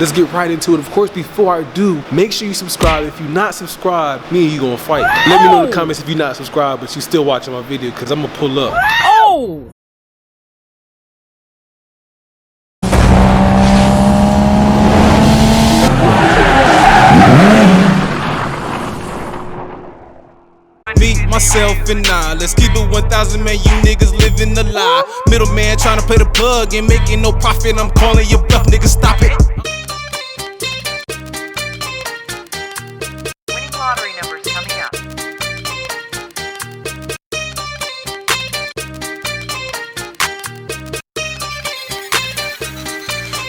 let's get right into it. Of course, before I do, make sure you subscribe. If you're not subscribed, me and you gonna fight. Let me know in the comments if you're not subscribed, but you still watching my video, because I'm gonna pull up. Oh! Me, myself, and I. Let's keep it 1,000, man. You niggas living the lie. Middleman trying to play the plug and making no profit. I'm calling your bluff, niggas. Stop it. Winning lottery numbers coming up.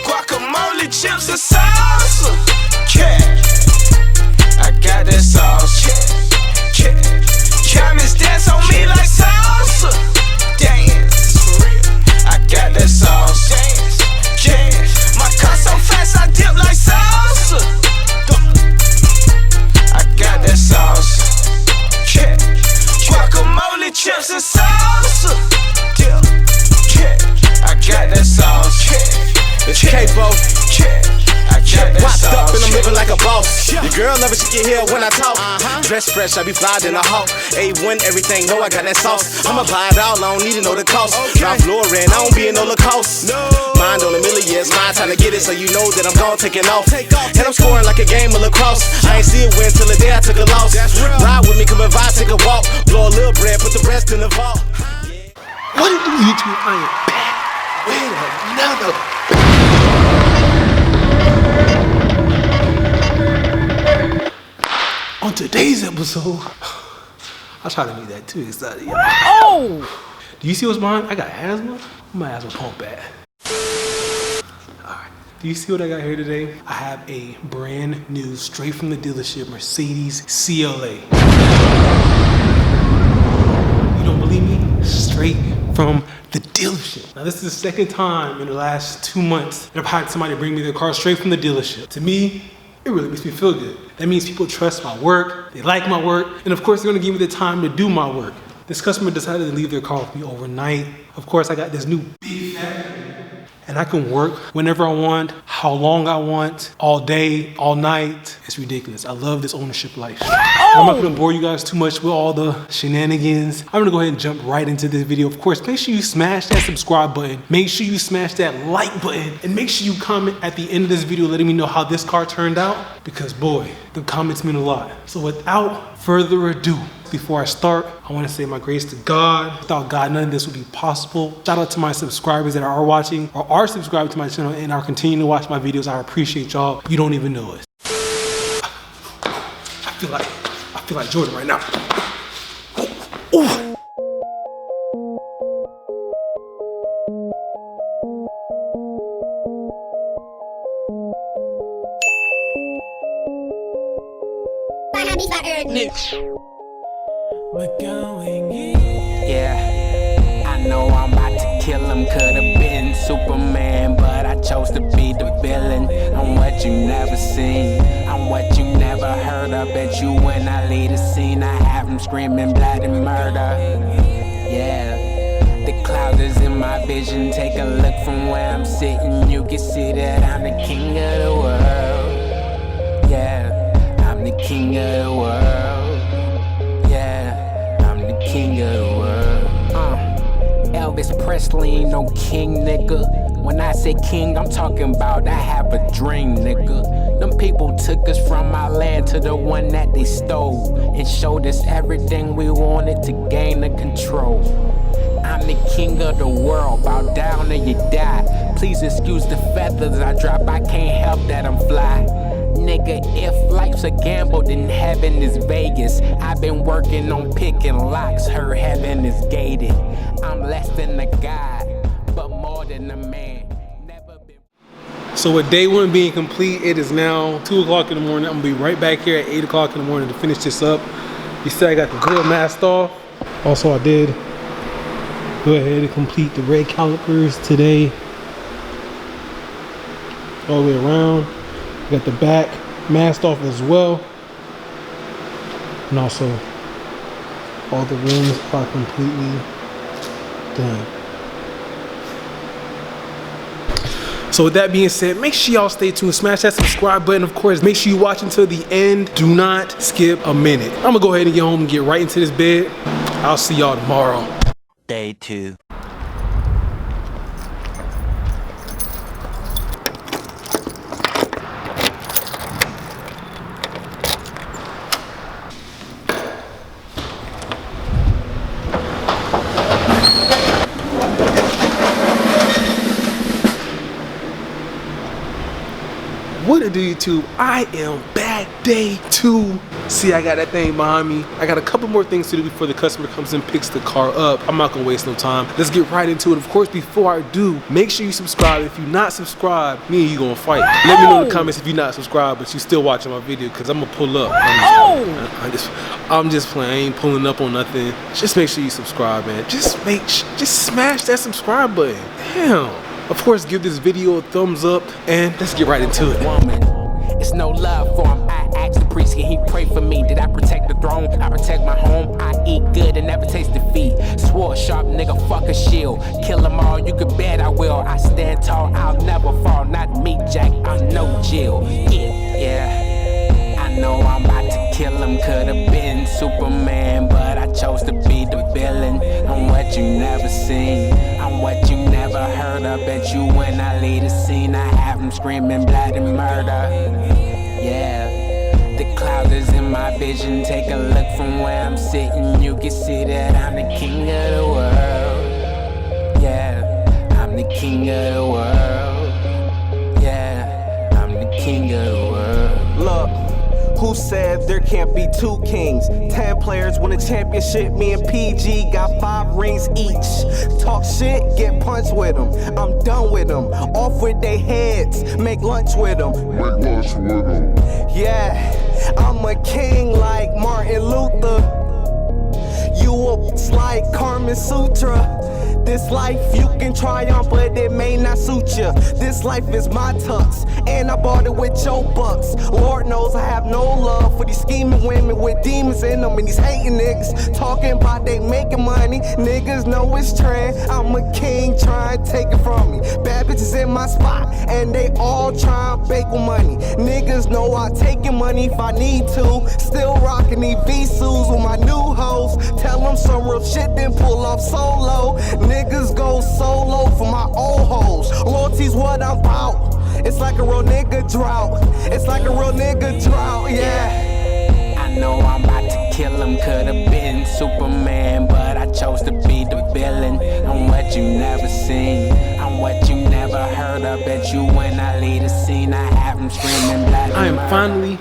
Guacamole, chips, and salsa. Yeah, I got that sauce. Yeah, yeah. Camis dance on me like salsa. Dance, for real. I got that sauce. Dance, yeah. My car so fast I dip like salsa. I got that sauce. Yeah. Guacamole, chips, and salsa. Dip, yeah. I got that sauce. Yeah. It's K-Bo. Yeah. Washed up and I'm living like a boss. Your girl love it, she can hear when I talk. Dress fresh, I be fly in a hawk. A1, everything, know I got that sauce. I'ma buy it all, I don't need to know the cost. Ralph Lauren, I don't be in no Lacoste. Mind on a million, it's my time to get it, so you know that I'm gone taking off. And I'm scoring like a game of lacrosse. I ain't see it win till the day I took a loss. Ride with me, come and vibe, take a walk. Blow a little bread, put the rest in the vault. What do YouTube? I am back. Wait another. On today's episode, I try to be that too excited. Oh! Do you see what's behind? I got asthma. My asthma pump bad. Alright. Do you see what I got here today? I have a brand new, straight from the dealership, Mercedes CLA. You don't believe me? Straight from the dealership. Now this is the second time in the last 2 months that I've had somebody bring me their car straight from the dealership. To me, it really makes me feel good. That means people trust my work, they like my work, and of course they're gonna give me the time to do my work. This customer decided to leave their car with me overnight. Of course, I got this new big factory, and I can work whenever I want, how long I want, all day, all night. It's ridiculous. I love this ownership life. I'm not gonna bore you guys too much with all the shenanigans. I'm gonna go ahead and jump right into this video. Of course, make sure you smash that subscribe button. Make sure you smash that like button. And make sure you comment at the end of this video letting me know how this car turned out. Because boy, the comments mean a lot. So without further ado, before I start, I want to say my grace to God. Without God, none of this would be possible. Shout out to my subscribers that are watching or are subscribed to my channel and are continuing to watch my videos. I appreciate y'all. You don't even know it. I feel like Jordan right now. Ooh. We're going in. Yeah, I know I'm about to kill him. Could've been Superman, but I chose to be the villain. I'm what you never seen, I'm what you never heard of. Bet you when I leave the scene, I have him screaming blood and murder. Yeah, the cloud is in my vision. Take a look from where I'm sitting. You can see that I'm the king of the world. Yeah, I'm the king of the world. King of the world. Elvis Presley, no king, nigga. When I say king, I'm talking about I have a dream, nigga. Them people took us from our land to the one that they stole and showed us everything we wanted to gain the control. I'm the king of the world, bow down or you die. Please excuse the feathers I drop, I can't help that I'm fly. Nigga, if life's a gamble, then heaven is Vegas. I've been working on picking locks, her heaven is gated. I'm less than a god, but more than a man. Never been. So with day one being complete, it is now 2 o'clock in the morning. I'm gonna be right back here at 8 o'clock in the morning to finish this up. You see I got the hood masked off. Also I did go ahead and complete the red calipers today. All the way around. Got the back masked off as well. And also all the rims are completely done. So with that being said, make sure y'all stay tuned. Smash that subscribe button. Of course, make sure you watch until the end. Do not skip a minute. I'm gonna go ahead and get home and get right into this bed. I'll see y'all tomorrow. Day 2. What it do, YouTube? I am back, day 2. See, I got that thing behind me. I got a couple more things to do before the customer comes and picks the car up. I'm not gonna waste no time. Let's get right into it. Of course, before I do, make sure you subscribe. If you're not subscribed, me and you gonna fight. Let me know in the comments if you're not subscribed, but you still watching my video, because I'm gonna pull up. I'm just playing. I ain't pulling up on nothing. Just make sure you subscribe, man. Just smash that subscribe button. Damn. Of course, give this video a thumbs up, and let's get right into it. It's no love for him. I asked the priest, can he pray for me? Did I protect the throne? I protect my home. I eat good and never taste defeat. Swore sharp nigga, fuck a shield. Kill them all, you can bet I will. I stand tall, I'll never fall. Not me, Jack, I'm no Jill. Yeah, I know I'm about to kill him. Could've been Superman, but I chose to be the villain. I'm what you never seen. I'm what you never heard of. Bet you when I leave the scene, I have them screaming blood and murder. Yeah, the cloud is in my vision. Take a look from where I'm sitting. You can see that I'm the king of the world. Yeah, I'm the king of the world. Yeah, I'm the king of the world. Look. Who said there can't be 2 kings? 10 players win a championship. Me and PG got 5 rings each. Talk shit, get punched with them. I'm done with them. Off with their heads, make lunch with them. Yeah, I'm a king like Martin Luther. You a like Carmen Sutra. This life you can triumph, but it may not suit you. This life is my tux, and I bought it with your bucks. Lord knows I have no love for these scheming women with demons in them, and these hating niggas talking about they making money. Niggas know it's trend. I'm a king, try and take it from me. Bad bitches in my spot, and they all try and bake with money. Niggas know I taking money if I need to. Still rocking these V-suits with my new hoes. Tell them some real shit, then pull off solo. Niggas go solo for my old hoes. Loyalty's what I'm about. It's like a real nigga drought. It's like a real nigga drought, yeah. I know I'm about to kill him. Could've been Superman, but I chose to be the villain. I'm what you never seen. I'm what you never heard of. Bet you when I leave the scene, I have them screaming blood. I am finally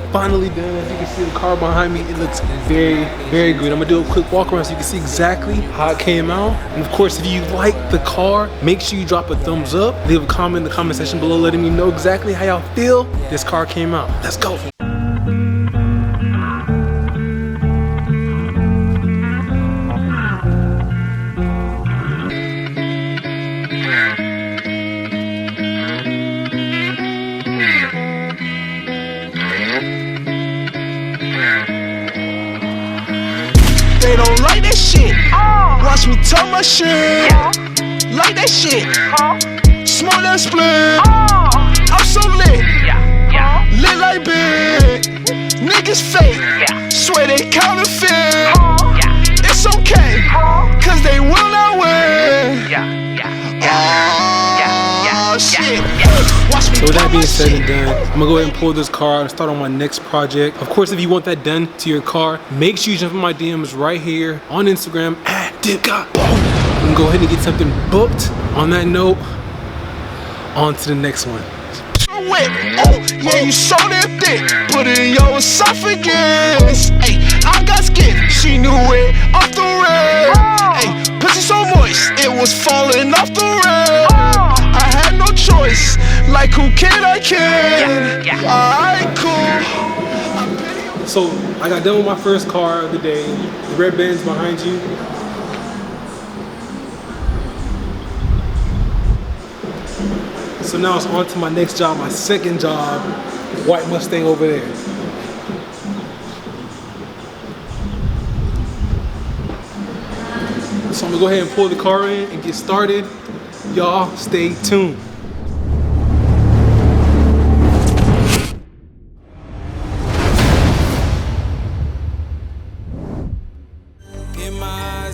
done. As you can see, the car behind me, it looks very, very good. I'm gonna do a quick walk around so you can see exactly how it came out. And of course, if you like the car, make sure you drop a thumbs up. Leave a comment in the comment section below letting me know exactly how y'all feel this car came out. Let's go. They don't like that shit. Watch me tell my shit. Like that shit. Smoke that split. I'm so lit. Lit like big. Niggas fake. Swear they counterfeit. It's okay, cause they will not win. Oh shit. So with that being said and done, I'm gonna go ahead and pull this car out and start on my next project. Of course, if you want that done to your car, make sure you jump in my DMs right here on Instagram at DipGodBo. We can go ahead and get something booked. On that note, on to the next one. Oh, yeah, you so damn thick. Put it in your esophagus. Ay, I got skin. She knew it off the rail. Ay, pussy so moist, it was falling off the rail. I had no choice. Like who can I can? Alright, cool. So I got done with my first car of the day. The red Benz behind you. So now it's on to my next job, my second job, white Mustang over there. So I'm gonna go ahead and pull the car in and get started. Y'all stay tuned.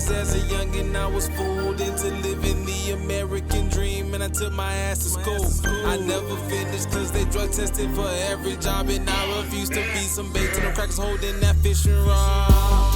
Cause as a youngin' I was fooled into living the American dream, and I took my ass to school. I never finished cause they drug tested for every job, and I refused to be some bait to them crackers holding that fishing rod.